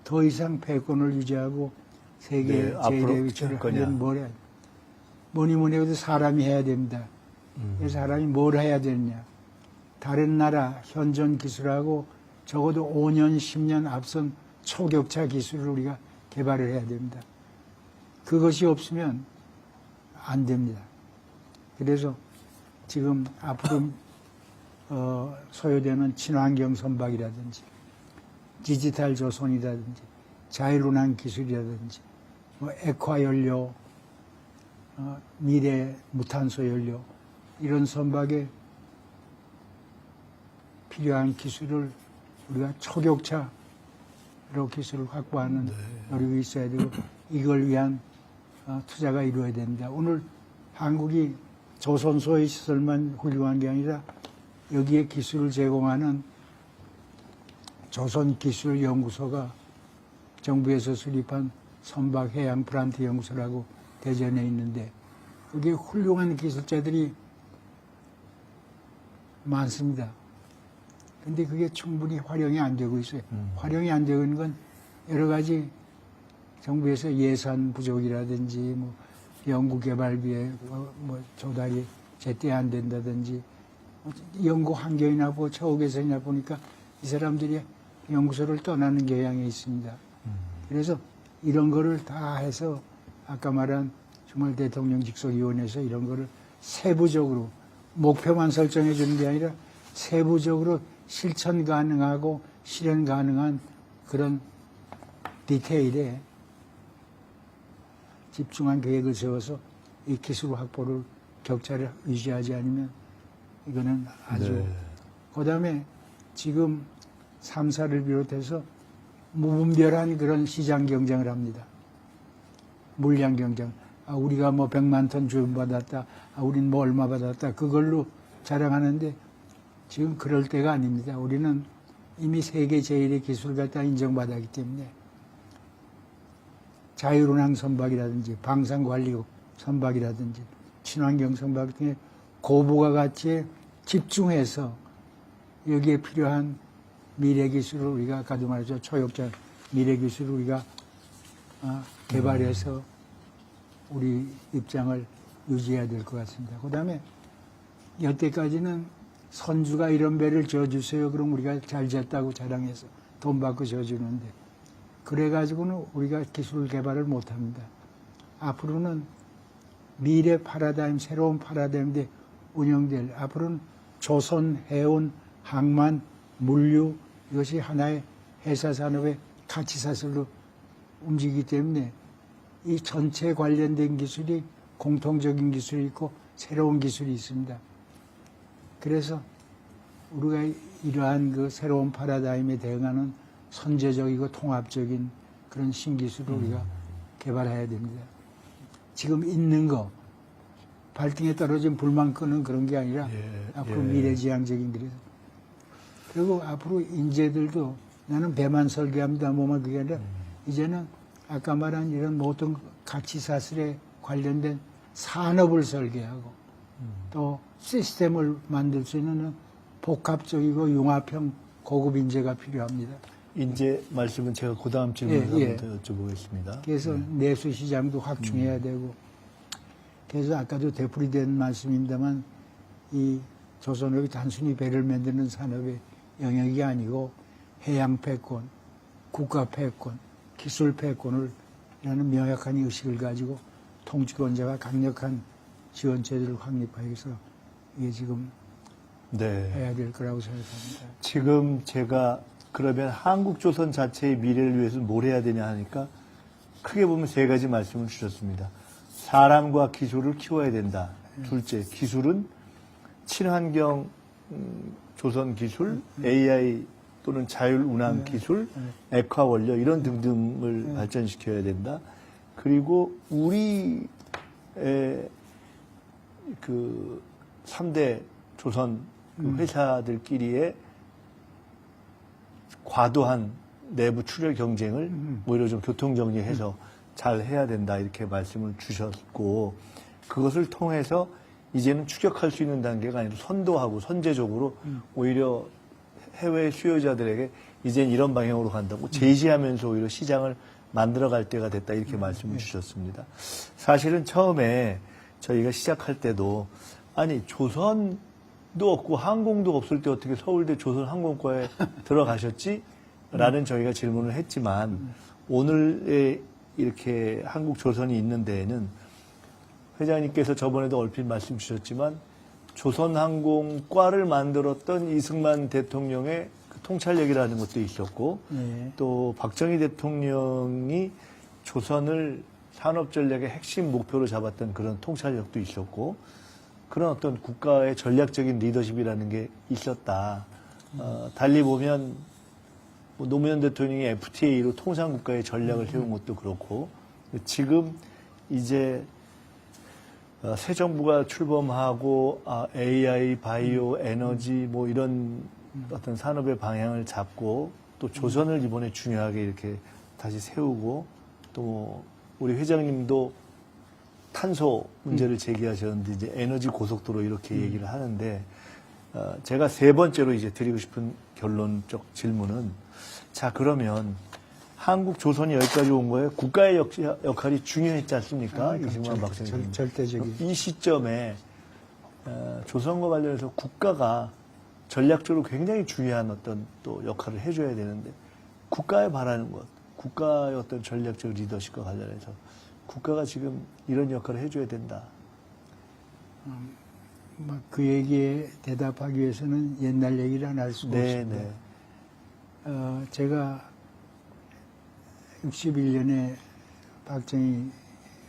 더 이상 패권을 유지하고 세계 제1의 위치를 하려면 뭘 해야 돼? 뭐니 해도 사람이 해야 됩니다. 그래서 사람이 뭘 해야 되느냐. 다른 나라 현존 기술하고 적어도 5년, 10년 앞선 초격차 기술을 우리가 개발을 해야 됩니다. 그것이 없으면 안 됩니다. 그래서 지금 앞으로 소요되는 친환경 선박이라든지 디지털 조선이라든지 자율운항 기술이라든지 뭐 액화 연료, 미래 무탄소 연료 이런 선박에 필요한 기술을 우리가 초격차로 기술을 확보하는 노력이 있어야 되고 이걸 위한 투자가 이루어야 됩니다. 오늘 한국이 조선소의 시설만 훌륭한 게 아니라 여기에 기술을 제공하는 조선기술연구소가 정부에서 수립한 선박해양 프란트 연구소라고 대전에 있는데 거기에 훌륭한 기술자들이 많습니다. 근데 그게 충분히 활용이 안 되고 있어요. 활용이 안 되고 있는 건 여러 가지 정부에서 예산 부족이라든지 뭐 연구개발비에 뭐 조달이 제때 안 된다든지 연구 환경이나 뭐 처우 개선이나 보니까 이 사람들이 연구소를 떠나는 경향이 있습니다. 그래서 이런 거를 다 해서 아까 말한 주말 대통령 직속위원회에서 이런 거를 세부적으로 목표만 설정해 주는 게 아니라 세부적으로 실천 가능하고 실현 가능한 그런 디테일에 집중한 계획을 세워서 이 기술 확보를 격차를 유지하지 않으면 이거는 아주 그다음에 지금 3사를 비롯해서 무분별한 그런 시장 경쟁을 합니다. 물량 경쟁. 우리가 뭐 100만 톤 주문받았다. 우린 뭐 얼마 받았다. 그걸로 자랑하는데 지금 그럴 때가 아닙니다. 우리는 이미 세계 제1의 기술 갖다 인정받았기 때문에 자율운항 선박이라든지 방산관리 선박이라든지 친환경 선박 등의 고부가 가치에 집중해서 여기에 필요한 미래 기술을 우리가 아까도 말했죠. 초역자 미래 기술을 우리가 개발해서 우리 입장을 유지해야 될 것 같습니다. 그 다음에 여태까지는 선주가 이런 배를 져주세요. 그럼 우리가 잘 졌다고 자랑해서 돈 받고 져주는데 그래가지고는 우리가 기술 개발을 못합니다. 앞으로는 미래 파라다임, 새로운 파라다임에 운영될 앞으로는 조선, 해운, 항만, 물류 이것이 하나의 회사 산업의 가치 사슬로 움직이기 때문에 이 전체 관련된 기술이 공통적인 기술이 있고 새로운 기술이 있습니다. 그래서 우리가 이러한 그 새로운 파라다임에 대응하는 선제적이고 통합적인 그런 신기술을 우리가 개발해야 됩니다. 지금 있는 거 발등에 떨어진 불만 끄는 그런 게 아니라 앞으로 미래지향적인 그래서 그리고 앞으로 인재들도 나는 배만 설계합니다. 뭐만 그게 아니라 이제는 아까 말한 이런 모든 가치사슬에 관련된 산업을 설계하고 또 시스템을 만들 수 있는 복합적이고 융합형 고급 인재가 필요합니다. 인재 말씀은 제가 그 다음 질문에 한번 더 여쭤보겠습니다. 그래서 내수 시장도 확충해야 되고 그래서 아까도 되풀이된 말씀입니다만 이 조선업이 단순히 배를 만드는 산업의 영역이 아니고 해양 패권, 국가 패권, 기술 패권을 라는 명확한 의식을 가지고 통치권자가 강력한 지원체제를 확립하여서 이게 지금 해야 될 거라고 생각합니다. 지금 제가 그러면 한국조선 자체의 미래를 위해서 뭘 해야 되냐 하니까 크게 보면 세 가지 말씀을 주셨습니다. 사람과 기술을 키워야 된다. 둘째, 기술은 친환경 조선 기술, AI 또는 자율운항 기술, 액화 원료 이런 등등을 발전시켜야 된다. 그리고 우리의 그 3대 조선 회사들끼리의 과도한 내부 출혈 경쟁을 오히려 좀 교통정리해서 잘 해야 된다 이렇게 말씀을 주셨고 그것을 통해서 이제는 추격할 수 있는 단계가 아니라 선도하고 선제적으로 오히려 해외 수요자들에게 이젠 이런 방향으로 간다고 제시하면서 오히려 시장을 만들어갈 때가 됐다 이렇게 말씀을 주셨습니다. 사실은 처음에 저희가 시작할 때도 아니 조선도 없고 항공도 없을 때 어떻게 서울대 조선항공과에 들어가셨지? 라는 저희가 질문을 했지만 오늘의 이렇게 한국조선이 있는 데에는 회장님께서 저번에도 얼핏 말씀 주셨지만 조선항공과를 만들었던 이승만 대통령의 그 통찰력이라는 것도 있었고 예. 또 박정희 대통령이 조선을 산업전략의 핵심 목표로 잡았던 그런 통찰력도 있었고 그런 어떤 국가의 전략적인 리더십이라는 게 있었다. 달리 보면 뭐 노무현 대통령이 FTA로 통상국가의 전략을 세운 것도 그렇고 지금 이제 새 정부가 출범하고 AI, 바이오, 에너지 뭐 이런 어떤 산업의 방향을 잡고 또 조선을 이번에 중요하게 이렇게 다시 세우고 또 우리 회장님도 탄소 문제를 제기하셨는데 이제 에너지 고속도로 이렇게 얘기를 하는데 제가 세 번째로 이제 드리고 싶은 결론적 질문은 자 그러면 한국 조선이 여기까지 온 거에 국가의 역할이 중요했지 않습니까? 이승만 박정희 절대적인. 이 시점에 조선과 관련해서 국가가 전략적으로 굉장히 중요한 어떤 또 역할을 해줘야 되는데 국가에 바라는 것, 국가의 어떤 전략적 리더십과 관련해서 국가가 지금 이런 역할을 해줘야 된다. 그 얘기에 대답하기 위해서는 옛날 얘기를 안 할 수가 없습니다. 네. 제가 61년에 박정희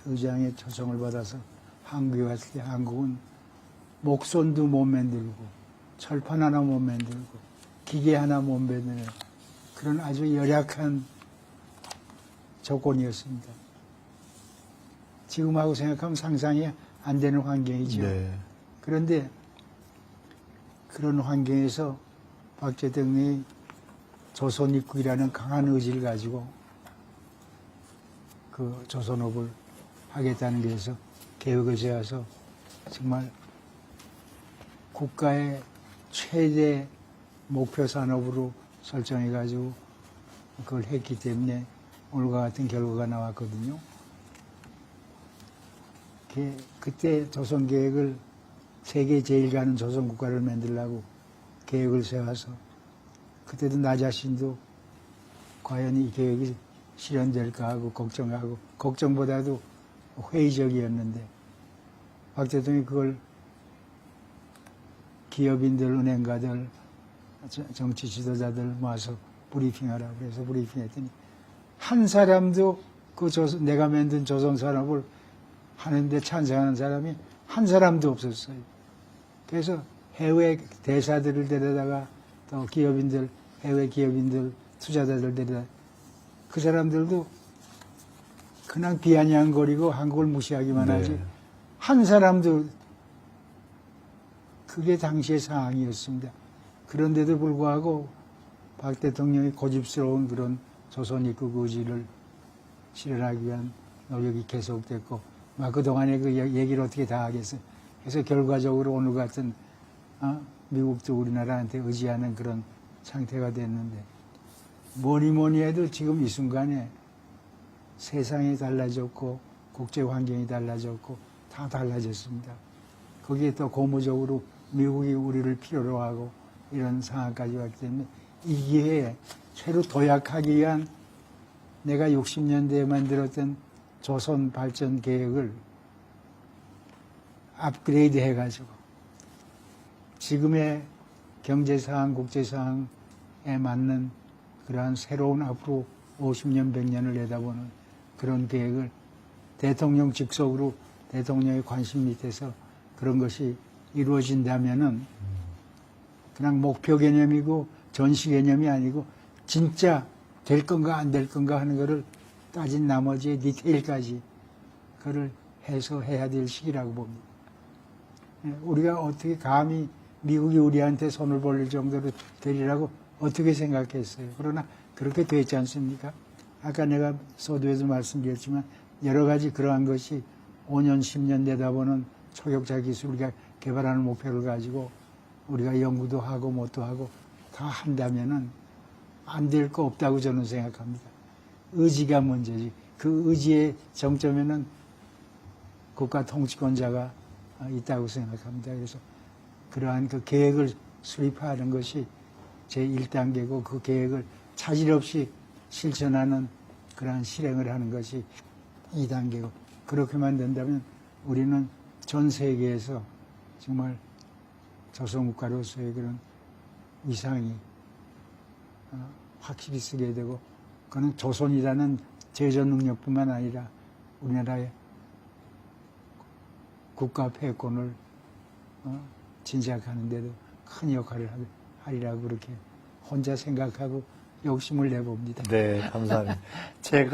의장의 초청을 받아서 한국에 왔을 때 한국은 목선도 못 만들고 철판 하나 못 만들고 기계 하나 못 만드는 그런 아주 열악한 조건이었습니다. 지금하고 생각하면 상상이 안 되는 환경이죠. 네. 그런데 그런 환경에서 박 대통령이 조선입국이라는 강한 의지를 가지고 그 조선업을 하겠다는 것에서 계획을 세워서 정말 국가의 최대 목표 산업으로 설정해가지고 그걸 했기 때문에 오늘과 같은 결과가 나왔거든요. 그때 조선 계획을 세계 제일 가는 조선 국가를 만들려고 계획을 세워서 그때도 나 자신도 과연 이 계획이 실현될까 하고 걱정하고 걱정보다도 회의적이었는데 박 대통령이 그걸 기업인들, 은행가들, 정치 지도자들 모아서 브리핑하라고 그래서 브리핑했더니 한 사람도 그 내가 만든 조선 산업을 하는데 찬성하는 사람이 한 사람도 없었어요. 그래서 해외 대사들을 데려다가 또 기업인들, 해외 기업인들, 투자자들 데려다 그 사람들도 그냥 비아냥거리고 한국을 무시하기만 하지 한 사람도 그게 당시의 상황이었습니다. 그런데도 불구하고 박 대통령이 고집스러운 그런 조선 입국 의지를 실현하기 위한 노력이 계속됐고 그동안에 그 얘기를 어떻게 다 하겠어요. 그래서 결과적으로 오늘 같은 미국도 우리나라한테 의지하는 그런 상태가 됐는데 뭐니 해도 지금 이 순간에 세상이 달라졌고 국제 환경이 달라졌고 다 달라졌습니다. 거기에 또 고무적으로 미국이 우리를 필요로 하고 이런 상황까지 왔기 때문에 이 기회에 새로 도약하기 위한 내가 60년대에 만들었던 조선 발전 계획을 업그레이드 해가지고 지금의 경제 상황, 국제 상황에 맞는 그러한 새로운 앞으로 50년, 100년을 내다보는 그런 계획을 대통령 직속으로 대통령의 관심 밑에서 그런 것이 이루어진다면은 그냥 목표 개념이고 전시 개념이 아니고 진짜 될 건가 안 될 건가 하는 거를 따진 나머지 디테일까지 그걸 해서 해야 될 시기라고 봅니다. 우리가 어떻게 감히 미국이 우리한테 손을 벌릴 정도로 되리라고 어떻게 생각했어요. 그러나 그렇게 됐지 않습니까? 아까 내가 서두에도 말씀드렸지만 여러 가지 그러한 것이 5년, 10년 내다보는 초격자 기술 우리가 개발하는 목표를 가지고 우리가 연구도 하고 뭣도 하고 다 한다면은 안 될 거 없다고 저는 생각합니다. 의지가 문제지. 그 의지의 정점에는 국가 통치권자가 있다고 생각합니다. 그래서 그러한 그 계획을 수립하는 것이 제1단계고 그 계획을 차질 없이 실천하는 그러한 실행을 하는 것이 2단계고 그렇게만 된다면 우리는 전 세계에서 정말 조선국가로서의 그런 위상이 확실히 쓰게 되고 그는 조선이라는 제전 능력뿐만 아니라 우리나라의 국가 패권을 진작하는 데도 큰 역할을 하리라고 그렇게 혼자 생각하고 욕심을 내봅니다. 네, 감사합니다. 제가